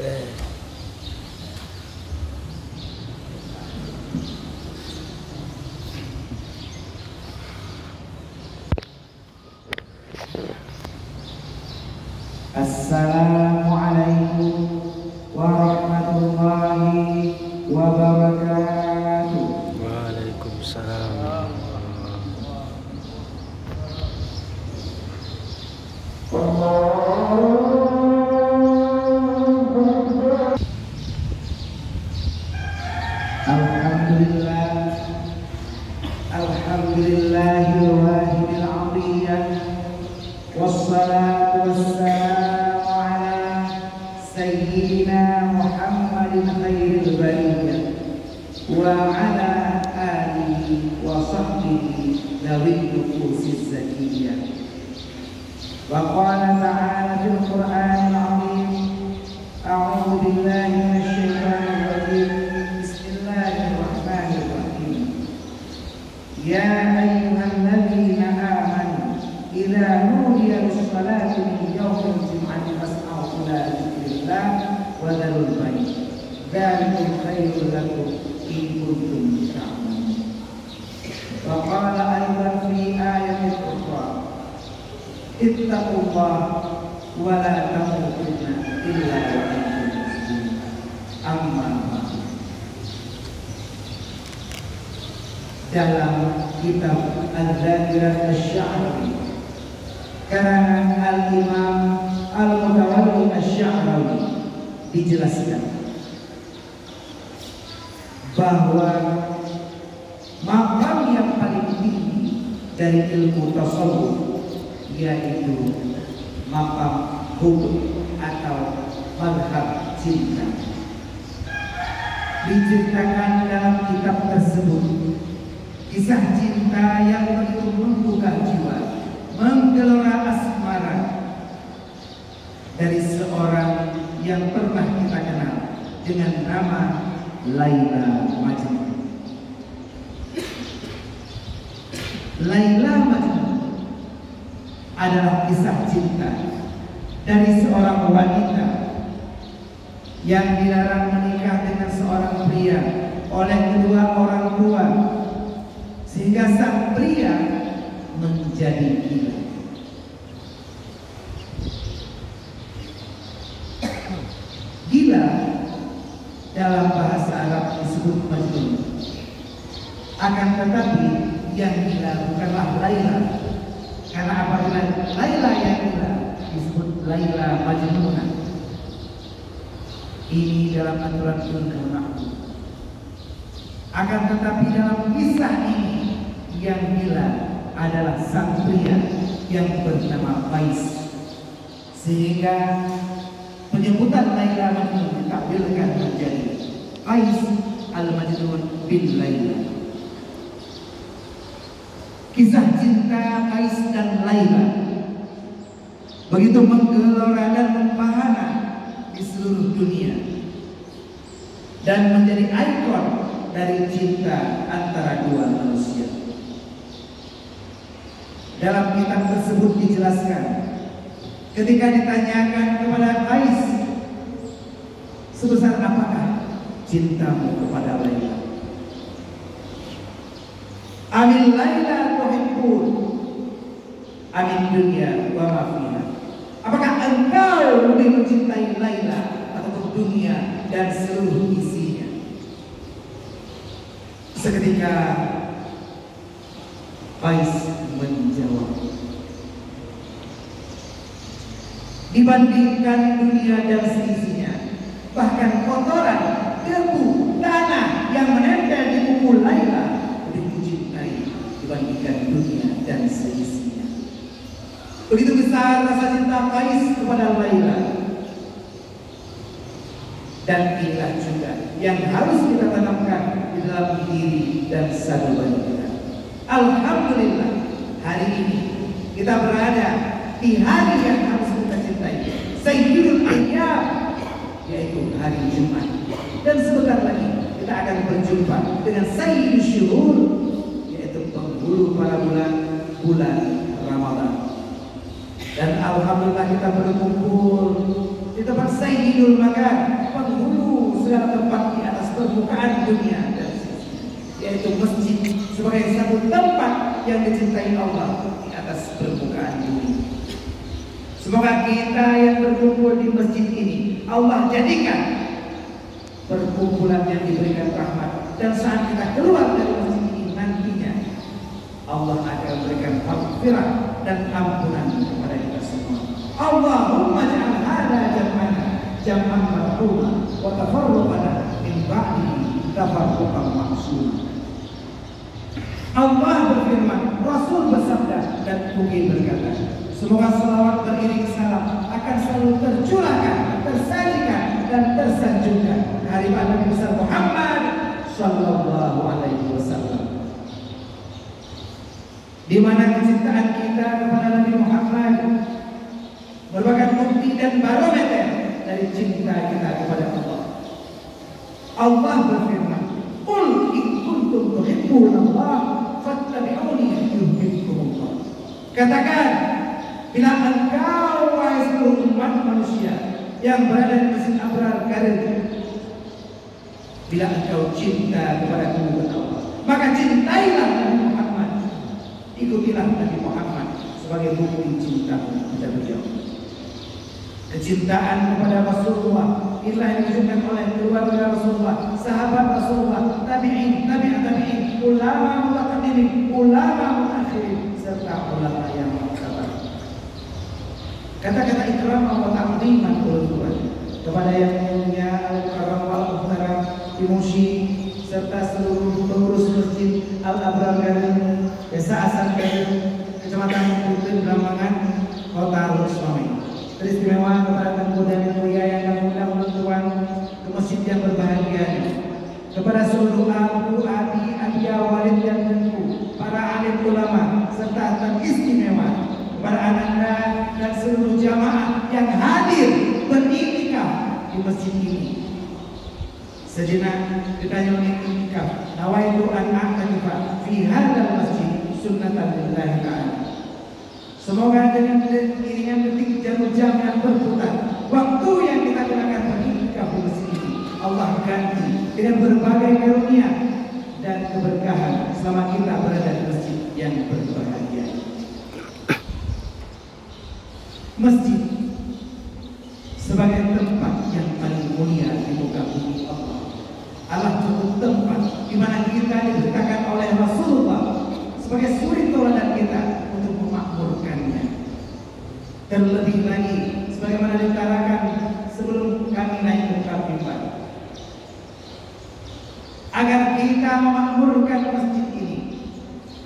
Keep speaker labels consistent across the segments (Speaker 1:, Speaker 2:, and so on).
Speaker 1: Assalamualaikum warahmatullahi wabarakatuh.
Speaker 2: Waalaikumsalam.
Speaker 1: Alhamdulillah, alhamdulillahil wahidil adhiyah, wassalatu wassalamu ala sayyidina Muhammadin khairil bariyah wa ala alihi wa sahbihi dhawin nufusiz zakiyah. Wa qala ta'ala fil Qur'anil 'azim, a'udzu billahi minasy syaithanir rajim. Bismillahirrahmanirrahim. Ya ayyuhalladzina amanu idza nudiya lis-salati min yaumil jum'ati fas'au ila dzikrillah wa dzarul bay'. Dzalikum khairul lakum in kuntum ta'lamun. Wa qala aidan fi ayatin ukhra, ittaqullaha wa la tamutunna illa wa antum muslimun. Amma ba'du. Dalam kitab Al-Dzakirah Asy-Sya'rawi karangan Al-Imam Al-Mutawalli Asy-Sya'rawi dijelaskan bahwa maqam yang paling tinggi dari ilmu tasawuf yaitu maqam hukum atau madhab cinta. Diceritakan dalam kitab tersebut kisah cinta yang begitu menggugah jiwa, menggelora asmara dari seorang yang pernah kita kenal dengan nama Laila Majnun. Laila Majnun adalah kisah cinta dari seorang wanita yang dilarang menikah dengan seorang pria oleh kedua orang tua, sehingga sang pria menjadi gila. Gila dalam bahasa Arab disebut majnun. Akan tetapi yang gila bukanlah Laila, karena apabila Laila yang gila disebut Laila Majnunah. Ini dalam aturan Ibnu Ma'ruf. Akan tetapi dalam kisah ini yang gila adalah sang pria yang bernama Qais, sehingga penyebutan Laila Majnun ditakwilkan menjadi Qais al-Majnun bin Laila. Kisah cinta Qais dan Laila begitu menggelora dan mempahana di seluruh dunia dan menjadi ikon dari cinta antara dua manusia. Dalam kitab tersebut dijelaskan, ketika ditanyakan kepada Qais, sebesar apakah cintamu kepada Laila? Amin Laila tuhibbun amin dunya wa ma fiha. Apakah engkau lebih mencintai Laila atau dunia dan seluruh isinya? Seketika Qais menjawab, dibandingkan dunia dan seisinya, bahkan kotoran, debu, tanah yang menempel di kuku Laila lebih kucintai dibandingkan dunia dan seisinya. Begitu besar rasa cinta Qais kepada Laila. Dan inilah juga yang harus kita tanamkan di dalam diri dan sadar kita. Alhamdulillah, hari ini kita berada di hari yang harus kita cintai, Sayyidul Ayyam, yaitu hari Jumat. Dan sebentar lagi kita akan berjumpa dengan Sayyidul Syuhur, yaitu penghulu para bulan Ramadan. Dan alhamdulillah kita berkumpul di tempat Sayyidul sayyidul makan, penghulu segala tempat di atas permukaan dunia dan yaitu masjid sebagai satu tempat yang dicintai Allah di atas permukaan dunia. Semoga kita yang berkumpul di masjid ini Allah jadikan perkumpulan yang diberikan rahmat, dan saat kita keluar dari masjid ini nantinya Allah akan memberikan maghfirah dan ampunan kepada kita semua. Allahumma ja'al hada jam'an marhuma wa tafarruqana min ba'dihi tafarruqan ma'suma. Allah berfirman, Rasul bersabda, dan Mugi berkata, semoga salawat beriring salam akan selalu tercurahkan, tersajikan, dan tersanjungkan dari Nabi besar Muhammad sallallahu alaihi wasallam, di mana kecintaan kita kepada Nabi Muhammad merupakan bukti dan barometer dari cinta kita kepada Allah. Allah berfirman, "Qul in kuntum tuhibbunallah fattabi'uni yuhibbukumullah." Katakan, bila engkau wahai seluruh umat manusia yang berada di Masjid Abrar Garut, bila engkau cinta kepada Allah, maka cintailah Nabi Muhammad, ikutilah Nabi Muhammad sebagai bukti cinta kepada beliau. Kecintaan kepada Rasulullah inilah yang ditunjukkan oleh keluarga Rasulullah, sahabat Rasulullah, tabi'in, tabi'in, ulama mutaqaddimin, ulama mutakhirin, serta ulama yang sabar. Kata-kata ikram wa ta'ziman kepada yang mulia Al-Karam wal-Muhtaram di Musi, serta seluruh pengurus Masjid Al-Abrar Garut, Desa Asan Garut, Kecamatan Kutin Blambangan, Kota Luksuami. Teristimewa kepada pemuda dan mulia yang kami undang bertuan ke masjid yang berbahagia ini. Kepada seluruh abu, abi, abia, walid dan tentu para alim ulama serta tamu istimewa, kepada ananda dan seluruh jamaah yang hadir beriktikaf di masjid ini. Sejenak kita nyanyi iktikaf, nawaitu an a'takifa fi hadzal masjid sunnatan lillahi ta'ala. Semoga dengan iringan detik jam-jam yang berputar, waktu yang kita gunakan beriktikaf di masjid ini, Allah ganti dengan berbagai karunia dan keberkahan selama kita berada di masjid yang berbahagia. Masjid sebagai tempat yang paling mulia di muka bumi Allah. Allah cukup tempat di mana kita diberitakan oleh Rasulullah sebagai suri tauladan kita untuk memakmurkannya. Terlebih lagi, sebagaimana diutarakan sebelum kami naik ke mimbar, agar kita memakmurkan masjid ini,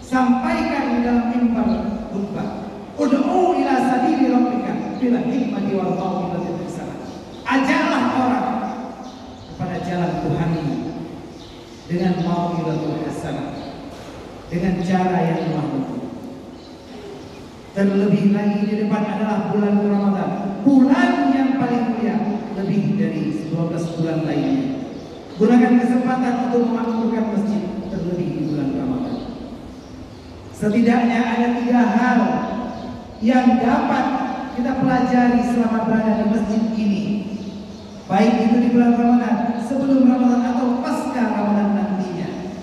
Speaker 1: sampaikan di dalam mimbar khutbah, ud'u ila sabili rabbika bil hikmati wal mau'izatil hasanah. Ajaklah orang kepada jalan Tuhanmu dengan mau'izatul hasanah, dengan cara yang mahmud. Terlebih lagi di depan adalah bulan Ramadan, bulan yang paling mulia lebih dari 12 bulan lainnya. Gunakan kesempatan untuk memakmurkan masjid, terlebih di bulan Ramadan. Setidaknya ada 3 hal yang dapat kita pelajari selama berada di masjid ini, baik itu di bulan Ramadan, sebelum Ramadan atau pasca Ramadan nantinya.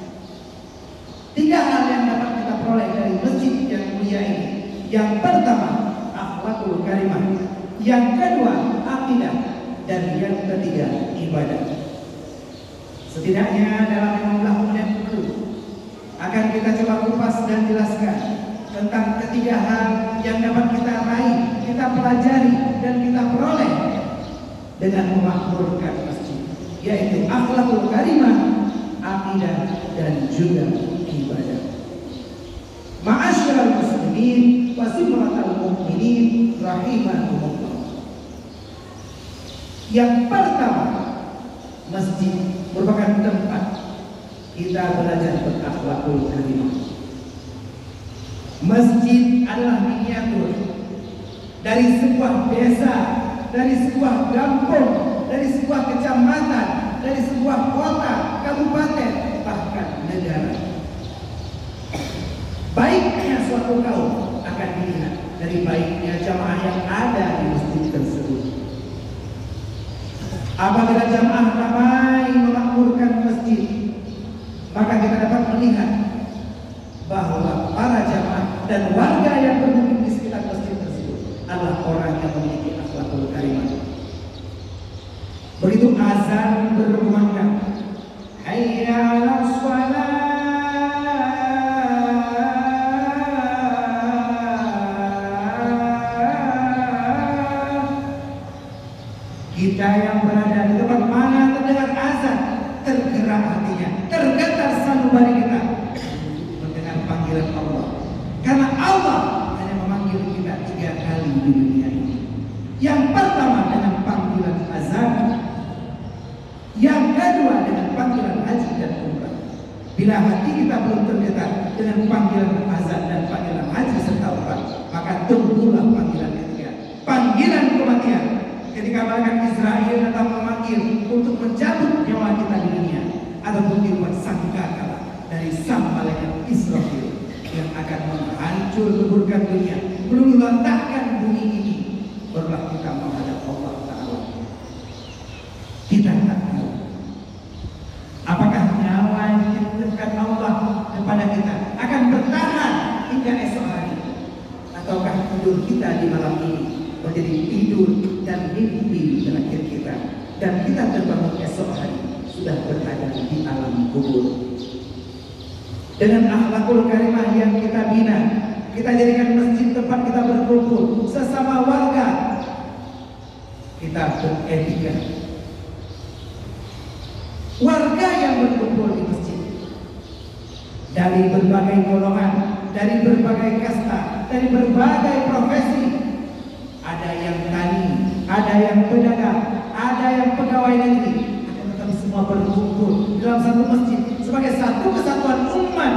Speaker 1: 3 hal yang dapat kita peroleh dari masjid yang mulia ini. Yang pertama, akhlakul karimah. Yang kedua, akidah. Dan yang ketiga, ibadah. Setidaknya dalam 15 menit itu akan kita coba kupas dan jelaskan tentang 3 hal yang dapat kita raih, kita pelajari, dan kita peroleh dengan memakmurkan masjid, yaitu akhlakul karimah, akidah, dan juga ibadah. Ma'asyiral muslimin wa simratal mu'minin rahimakumullah. Yang pertama, masjid merupakan tempat kita belajar berakhlakul karimah. Masjid adalah miniatur dari sebuah desa, dari sebuah kampung, dari sebuah kecamatan, dari sebuah kota, kabupaten, bahkan negara. Baiknya suatu kaum akan dilihat dari baiknya jamaah yang ada di masjid tersebut. Apabila jamaah ramai memakmurkan masjid, maka kita dapat melihat bahwa para jamaah dan warga yang bermukim di sekitar masjid tersebut adalah orang yang memiliki akhlakul karimah. Begitu azan berkumandang, hayya 'alas shalah, kita yang berada di tempat mana terdengar azan, tergerak hatinya, tergetar sanubari kita mendengar panggilan Allah. Karena Allah hanya memanggil kita 3 kali di dunia ini. Yang pertama dengan panggilan azan, yang kedua dengan panggilan haji dan umrah. Bila hati kita belum tergetar dengan panggilan azan dan panggilan haji serta umrah, maka tunggulah panggilan ketiga, panggilan kematian. Ketika malaikat Israel datang memanggil untuk mencabut nyawa kita di dunia, ataupun dibuat sangkakala dari sang malaikat Israel yang akan menghancur leburkan dunia, meluluhlantakkan bumi ini, barulah kita menghadap Allah Ta'ala. Kita tak tahu apakah nyawa yang dititipkan Allah kepada kita akan bertahan hingga esok hari, ataukah tidur kita di malam ini menjadi tidur dan mimpi terakhir kita, dan kita terbangun esok hari sudah berada di alam kubur. Dengan akhlakul karimah yang kita bina, kita jadikan masjid tempat kita berkumpul sesama warga, kita beretika. Warga yang berkumpul di masjid dari berbagai golongan, dari berbagai kasta, dari berbagai profesi, ada yang tani, ada yang pedagang, ada yang pegawai negeri, akan tetapi semua berkumpul dalam satu masjid sebagai satu kesatuan umat.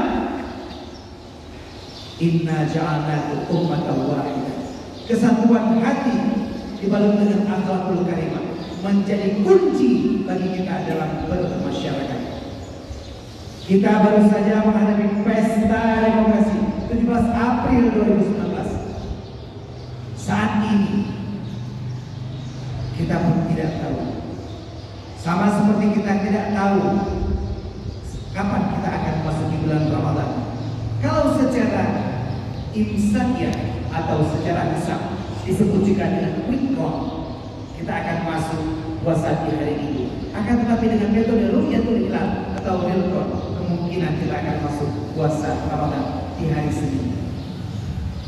Speaker 1: Inna ja'alnakum ummatan wahidah. Kesatuan hati dibalut dengan akhlakul karimah menjadi kunci bagi kita dalam bermasyarakat. Kita baru saja menghadapi pesta demokrasi 17 April 2019. Saat ini kita pun tidak tahu, sama seperti kita tidak tahu kapan kita akan masuk di bulan Ramadan. Kalau secara imsakiyah atau secara hisab disebut juga dengan quick count, kita akan masuk puasa di hari ini. Akan tetapi dengan metode ru'yatul hilal atau real count, kemungkinan kita akan masuk puasa Ramadan di hari Senin.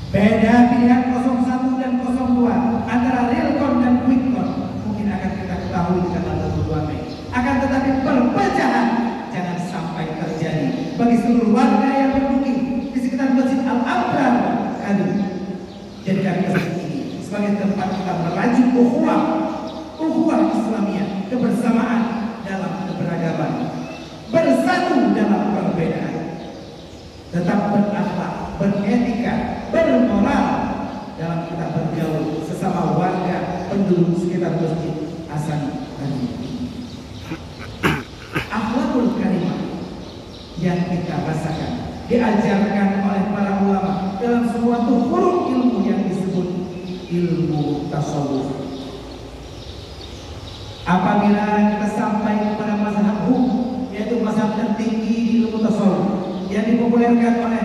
Speaker 1: Beda pilihan 01 dan 02 antara real count dan quick count mungkin akan kita ketahui di tanggal 22 Mei. Akan tetapi perpecahan jangan sampai terjadi bagi seluruh warga yang bermukim di sekitar Masjid Al-Abrar. Jadikan masjid ini sebagai tempat kita merajut ukhuwah Islamiyah, kebersamaan dalam keberagaman, bersatu dalam perbedaan, tetap berakhlak, beretika, bermoral dalam kita bergaul sesama warga penduduk sekitar Masjid Hasan Tani. Akhlakul karimah yang kita rasakan diajarkan oleh para ulama dalam suatu huruf ilmu yang disebut ilmu tasawuf. Apabila kita sampai kepada mazhab hukum, yaitu mazhab tertinggi di ilmu tasawuf yang dipopulerkan oleh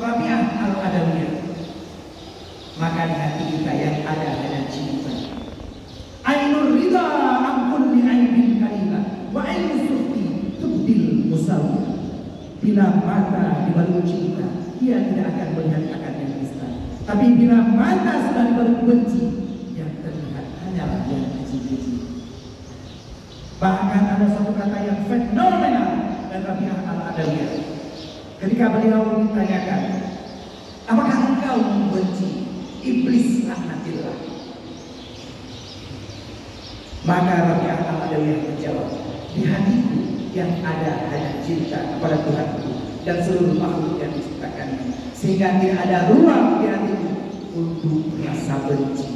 Speaker 1: Rabi'ah Al-Adawiyah, maka di hati kita yang ada hanya cinta. Ainur ridha an kulli aibin qalila wa ainu suhti tubdil musawwir. Bila mata dibalut cinta, dia tidak akan melihat akan yang nista. Tapi bila mata sudah dibalut benci, yang terlihat hanyalah yang kecil-kecil. Bahkan ada satu kata yang fenomenal dan Rabi'ah Al-Adawiyah. Ketika beliau ditanyakan, apakah engkau membenci iblis laknatillah? Maka Rabi'ah Al-Adawiyah menjawab, di hatiku yang ada hanya cinta kepada Tuhanku dan seluruh makhluk yang diciptakannya, sehingga tidak ada ruang di hatiku untuk rasa benci.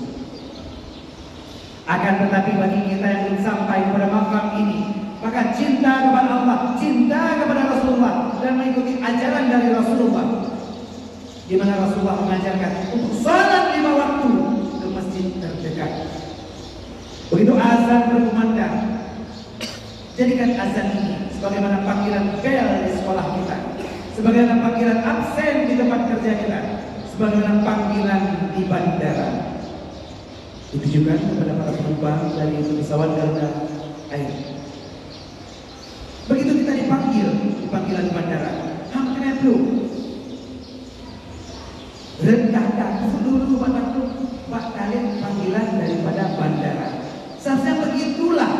Speaker 1: Akan tetapi bagi kita yang belum sampai kepada makam ini, maka cinta kepada Allah, cinta kepada Rasulullah, dan mengikuti ajaran dari Rasulullah, di mana Rasulullah mengajarkan untuk salat 5 waktu ke masjid terdekat. Begitu azan berkumandang, Jadikan azan ini sebagaimana panggilan bel di sekolah kita, sebagaimana panggilan absen di tempat kerja kita, sebagaimana panggilan di bandara. Ditujukan kepada para penumpang dari pesawat Garuda Air. Begitu kita dipanggil di panggilan bandara, hampir belum rendahkan dulu Pak kalian panggilan daripada bandara. Seharusnya begitulah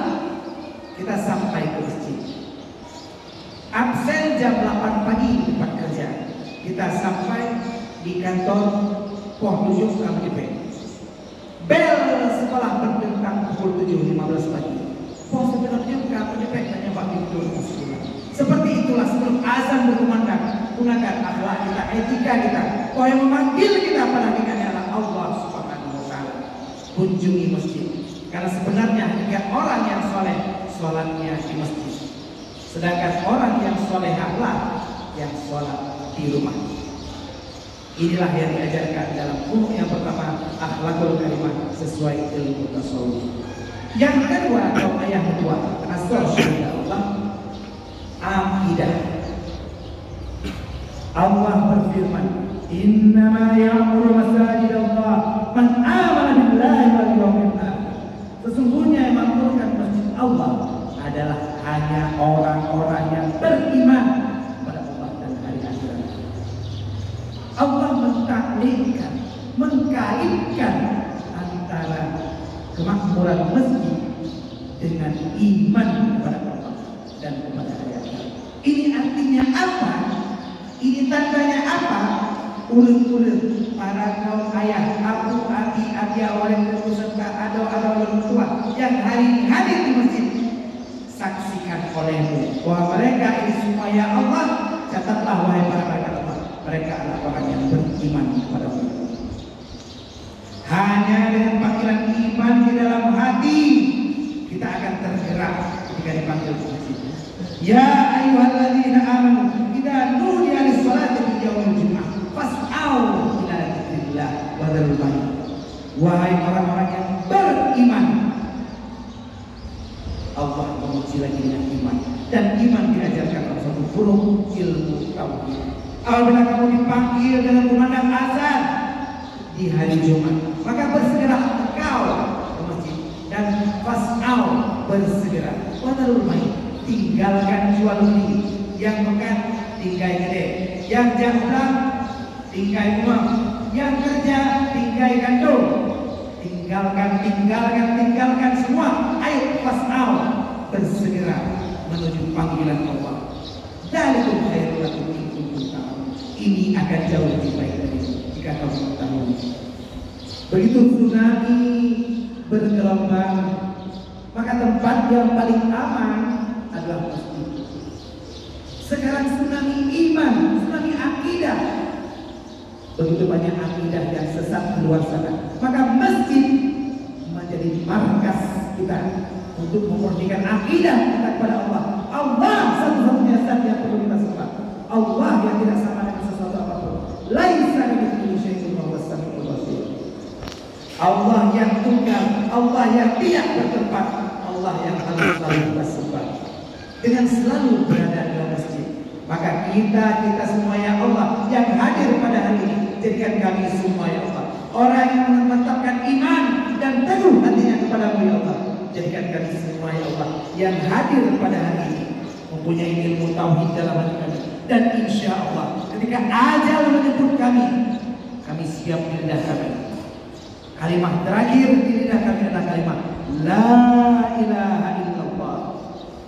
Speaker 1: kita sampai ke masjid. Absen jam 8 pagi di tempat kerja, kita sampai di kantor pos 7 KMP. Bel sekolah berdentang pukul 7.15 pagi. Pos 7 KMP hanya Pak Bintur sekolah. Seperti itulah sebelum azan berkumandang, gunakan akhlak kita, etika kita. Bahwa yang memanggil kita pada hakikatnya adalah Allah Subhanahu wa Ta'ala. Kunjungi masjid, karena sebenarnya hanya orang yang soleh sholatnya di masjid, sedangkan orang yang solehahlah yang sholat di rumah. Inilah yang diajarkan dalam buku yang pertama, Akhlakul Karimah sesuai ilmu tasawuf. Yang kedua atau ayat kedua, As-Syahadat Allah, akidah. Allah berfirman, Innama ya'muru masajid Allah man amana billahi wal yawmil akhir. Sesungguhnya yang mengaturkan masjid Allah adalah hanya orang-orang yang beriman pada Allah dan hari akhirat. Allah mentaklidkan, mengkaitkan antara kemakmuran masjid dengan iman kepada Allah dan kepada hari akhirat. Ini artinya apa? Ini tandanya apa? Ulun-ulun para kaum ayah, abu, abi, awalin berserta ada orang tua yang hari ini hadir di masjid, saksikan olehmu bahwa mereka ini semua ya Allah, catatlah wahai para malaikat Allah, mereka adalah orang yang beriman kepada Allah. Hanya dengan panggilan iman di dalam hati kita akan tergerak ketika dipanggil ke masjid. Ya ayyuhalladzina amanu idza nudiya lis-sholati min yaumil jumu'ah fas'au ila dzikrillah wa dzarul bai'a. Wahai orang-orang yang beriman, Allah memuji lagi dengan iman, dan iman diajarkan dalam satu huruf ilmu tauhid. Apabila kamu dipanggil dengan kumandang azan di hari Jumat, maka bersegera engkau ke masjid, dan fas'au bersegera wa dzarul bai'a, tinggalkan jual beli, yang makan tinggai gede, yang jahram tinggai uang, yang kerja tinggai gandum, tinggalkan semua. Ayo fas'au, bersegera menuju panggilan Allah. Dzalikum khairul lakum in kuntum ta'lamun. Ini akan jauh lebih baik dari jika kamu tahu. Begitu tsunami bergelombang, maka tempat yang paling aman adalah masjid. Sekarang tsunami iman, tsunami akidah. Begitu banyak akidah yang sesat di luar sana, maka masjid menjadi markas kita untuk memurnikan akidah kita kepada Allah. Allah satu-satunya zat yang perlu kita sembah. Allah yang tidak sama dengan sesuatu apapun. Laisa kamitslihi syai'un wa huwas samiul basir. Allah yang tunggal, Allah yang tidak bertempat, Allah yang harus selalu kita sembah. Dengan selalu berada di dalam masjid, maka kita semua ya Allah yang hadir pada hari ini, jadikan kami semua ya Allah orang yang memantapkan iman dan teguh hatinya kepada-Mu ya Allah. Jadikan kami semua ya Allah yang hadir pada hari ini mempunyai ilmu tauhid dalam hati kami, dan insya Allah ketika ajal menjemput kami siap di lidah kami. Kalimat terakhir di lidah kami adalah kalimat La ilaha illallah.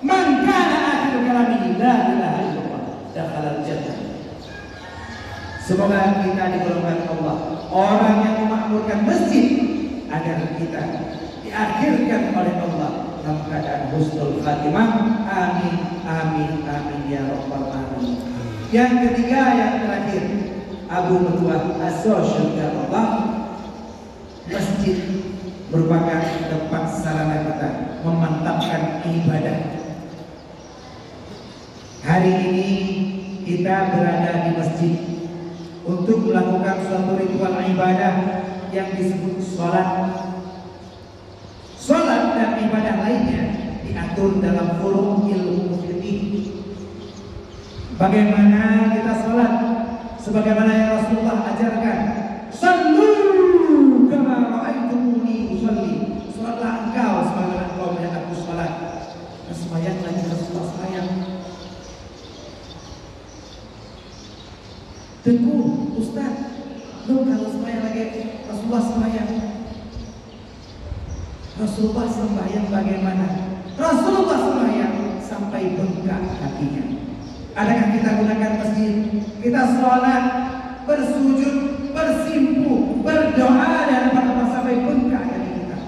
Speaker 1: Man kana akhir kalamihi la ilaha illallah dakhalal jannah. Semoga kita digolongkan Allah orang yang memakmurkan masjid agar kita diakhirkan oleh Allah dalam keadaan husnul khatimah. Amin amin amin ya rabbal alamin. Yang ketiga, yang terakhir, Abu Mutuah As-Syahadat Allah, masjid merupakan tempat sarana kita memantapkan ibadah. Hari ini kita berada di masjid untuk melakukan suatu ritual ibadah yang disebut sholat. Sholat dan ibadah lainnya diatur diatur dalam forum ilmu fikih. Bagaimana kita sholat sebagaimana yang Rasulullah ajarkan. Sallu kama ra'aitumuni usalli. Sholatlah engkau sebagaimana engkau melihat aku sholat. Sembahyang lagi Rasulullah sembahyang. Teguh, Ustaz, lu kalau sembahyang lagi Rasulullah sembahyang. Rasulullah sembahyang bagaimana? Rasulullah sembahyang sampai bengkak kakinya. Adakah kita gunakan masjid? Kita sholat, bersujud, bersimpu, berdoa dan apa sampai bengkak kaki kita.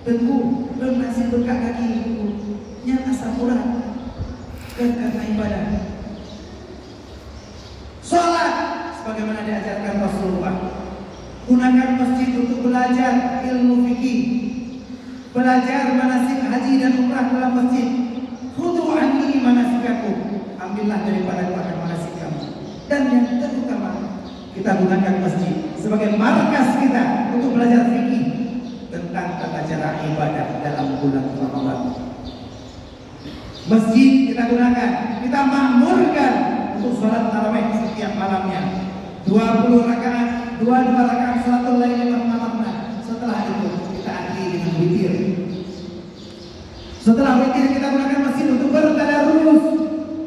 Speaker 1: Teguh, belum masih bengkak kaki. Nyata samuran dan karena ibadah. Sholat sebagaimana diajarkan Rasulullah. Gunakan masjid untuk belajar ilmu fikih, belajar manasik haji dan umrah dalam masjid. Khudhu anni manasikakum. Ambillah daripada manasik kamu. Dan yang terutama, kita gunakan masjid sebagai markas kita untuk belajar fikih tentang tata cara ibadah dalam bulan Ramadan. Masjid kita gunakan, kita makmurkan untuk sholat tarawih setiap malamnya 20 rakaat, 22 rakaat sholatul lail malamnya. Setelah itu kita akhiri dengan witir. Setelah witir kita gunakan masjid untuk bertadarus,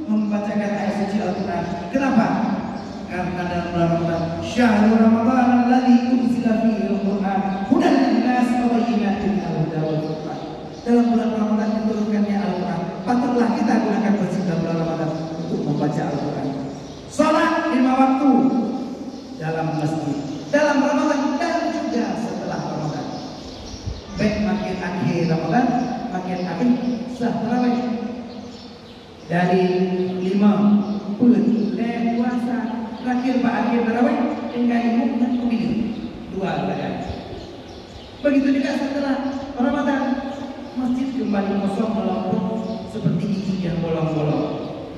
Speaker 1: membacakan ayat suci Al-Quran. Kenapa? Karena dalam bulan Ramadan, syahrul Ramadan alladzi unzila fihi al-Quran hudan lin-nas wa bayyinatin minal huda wal furqan. Dalam bulan Ramadan diturunkannya Al-Quran. Patutlah kita gunakan masjid dalam bulan Ramadan untuk membaca Al-Quran. Salat 5 waktu dalam masjid, dalam Ramadan dan juga setelah Ramadan. Baik makin akhir Ramadan, makin akhir setelah tarawih. Dari 5 bulan puasa terakhir Pak akhir tarawih hingga ibu dan pemilu 2 rakaat. Begitu juga setelah Ramadan, masjid kembali kosong melempem seperti gigi yang bolong-bolong.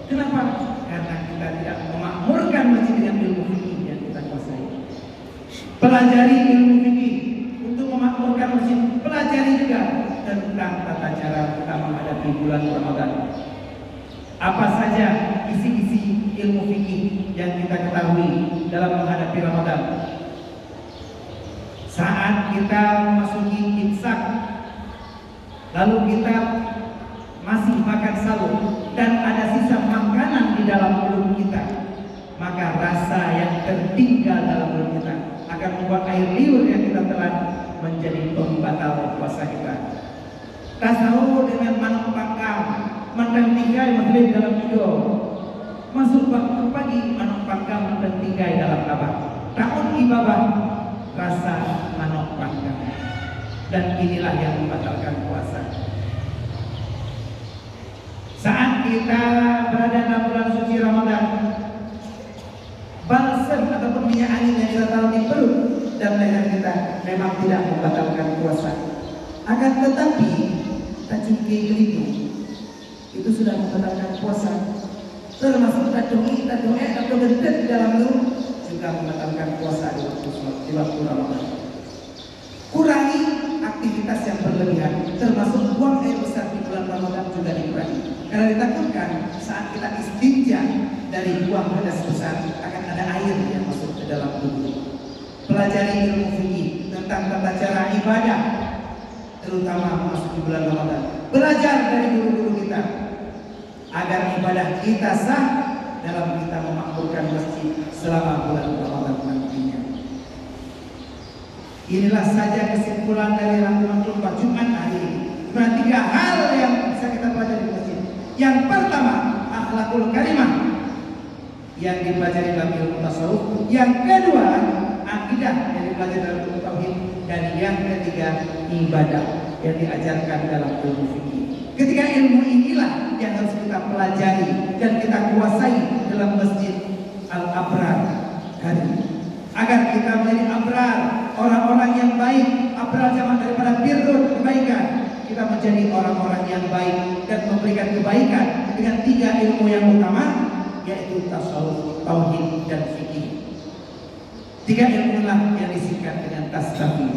Speaker 1: Kenapa? Karena kita tidak memakmurkan masjid dengan ilmu fikih yang kita kuasai. Pelajari ilmu fikih untuk memakmurkan masjid. Pelajari juga tentang tata cara kita menghadapi bulan Ramadan. Apa saja isi-isi ilmu fikih yang kita ketahui dalam menghadapi Ramadan. Saat kita memasuki imsak, lalu kita masih makan sahur dan ada sisa makanan di dalam mulut kita, maka rasa yang tertinggal dalam mulut kita akan membuat air liur yang kita telan menjadi pembatal puasa kita. Tasawuf dengan manuk pangkal mentinggai maghrib dalam tidur, masuk waktu pagi manuk pangkal mentinggai dalam abad. Tahun ibadah rasa manuk pangkal, dan inilah yang membatalkan puasa. Saat kita berada dalam bulan suci Ramadan, balsam ataupun minyak angin yang kita taruh di perut dan leher kita memang tidak membatalkan puasa. Akan tetapi cacingke itu sudah membatalkan puasa. Termasuk tadoi atau gendet di dalam perut juga membatalkan puasa di waktu Ramadan. Kurangi aktivitas yang berlebihan, termasuk buang air besar di bulan Ramadan juga dikurangi. Karena ditakutkan saat kita istinja dari buang hadas besar akan ada air yang masuk ke dalam tubuh. Pelajari ilmu fikih tentang tata cara ibadah, terutama memasuki bulan Ramadan. Belajar dari guru-guru kita agar ibadah kita sah dalam kita memakmurkan masjid selama bulan Ramadan nantinya. Inilah saja kesimpulan dari rangkuman khutbah Jumat hari ini. Cuma 3 hal yang bisa kita pelajari di masjid. Yang pertama, akhlakul karimah yang dipelajari dalam ilmu tasawuf. Yang kedua, akidah yang dipelajari dalam ilmu tauhid. Dan yang ketiga, ibadah yang diajarkan dalam ilmu fikih. Ketiga ilmu inilah yang harus kita pelajari dan kita kuasai dalam masjid Al-Abrar hari ini. Agar kita menjadi abrar, orang-orang yang baik. Abrar zaman daripada birrun, kebaikan. Kita menjadi orang-orang yang baik dan memberikan kebaikan dengan 3 ilmu yang utama, yaitu tasawuf, tauhid, dan fikih. 3 ilmu lah yang disingkat dengan Tastafi.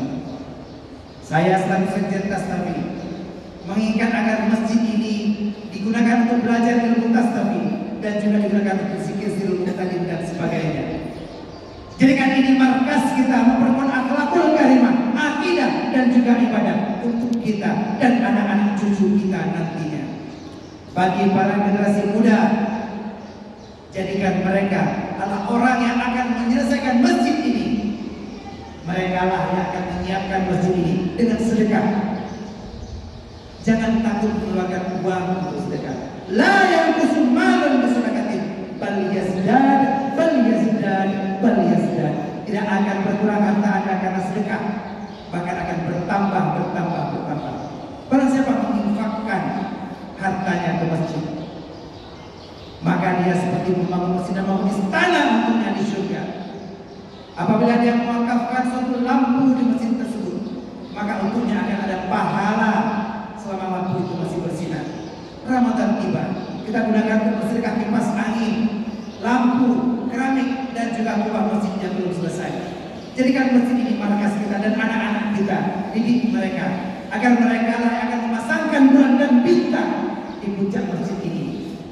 Speaker 1: Saya selalu sekjen Tastafi mengingat agar masjid ini digunakan untuk belajar ilmu tasawuf, dan juga digunakan untuk zikir-zikir muqtadin dan sebagainya. Jadikan ini markas kita memperkuat akhlakul karimah, akidah dan juga ibadah untuk kita dan anak-anak cucu kita nantinya. Bagi para generasi muda, jadikan mereka adalah orang yang akan menyelesaikan masjid ini. Mereka lah yang akan menyiapkan masjid ini dengan sedekah. Jangan takut mengeluarkan uang untuk sedekah. La yanqusu malun bisadaqatin bal yazdad bal yazdad bal yazdad. Tidak akan berkurang harta Anda karena sedekah, bahkan akan bertambah. Barang siapa menginfakkan hartanya ke masjid, maka dia seperti membangun masjid dan membangun istana untuknya di surga. Apabila dia mewakafkan suatu lampu di masjid tersebut, maka untuknya akan ada pahala selama lampu itu masih bersinar. Ramadan tiba, kita gunakan untuk bersedekah kipas angin, lampu, keramik, dan juga kubah masjidnya belum selesai. Jadikan masjid ini markas kita dan anak-anak kita, didik mereka agar mereka lah yang akan memasangkan bulan dan bintang di puncak masjid ini.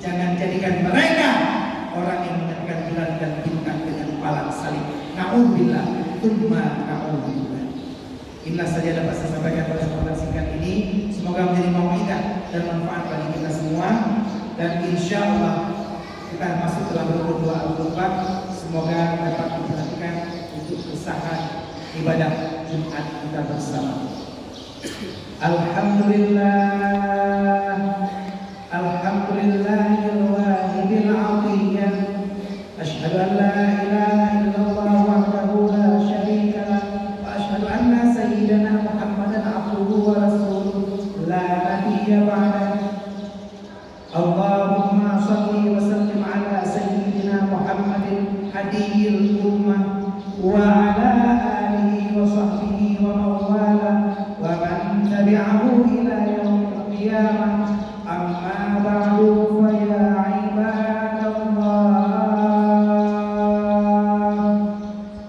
Speaker 1: Jangan jadikan mereka orang yang menjadikan bulan dan bintang dengan palang salib. Na'udzubillah, tsumma na'udzubillah. Inilah saja dapat saya sampaikan pada kesempatan singkat ini. Semoga menjadi mau'idah dan manfaat bagi kita semua. Dan insya Allah kita masuk dalam rukun doa al-Qur'an. Semoga dapat diperhatikan untuk usaha ibadah Jumat kita bersama. Alhamdulillah, alhamdulillahil wahidil 'athiyyah. Asyhadu an la ilaha illallah wahdahu la syarika lah, wa asyhadu anna sayyidana Muhammadan 'abduhu wa rasuluh la nabiyya ba'dah. Allahumma shalli wa sallim ala sayyidina Muhammadin hadiyil ummah wa ala alihi wa sahbihi wa mawala wa man tabi'ahu ila yaumil qiyamah. Amma ba'du fa ya ibadallah,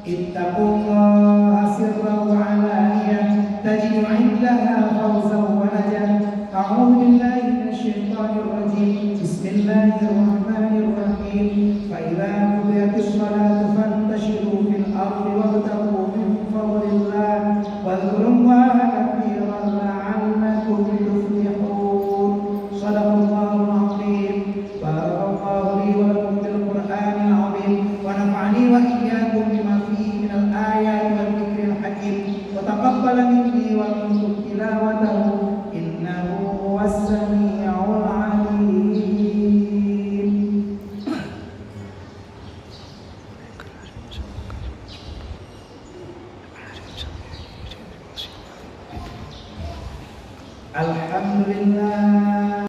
Speaker 1: ittaqullaha sirran wa 'alaniyah tajidu 'indaha fawzan wa najah. A'udzu billahi minasyaitonir rajim. Bismillahirrahmanirrahim. Fa idza qudiyatis shalatu fantashiru fil ardi wabtaghu min fadlillah wadhkurullaha katsiran la'allakum tuflihun. Shadaqallahul 'azim. Barakallahu li wa lakum bil Qur'anil 'azim wa nafa'ani wa iyyakum bima fihi minal ayati wal dzikril hakim wa taqabbala minni wa minkum tilawatahu innahu huwas sami'ul 'alim. Alhamdulillah.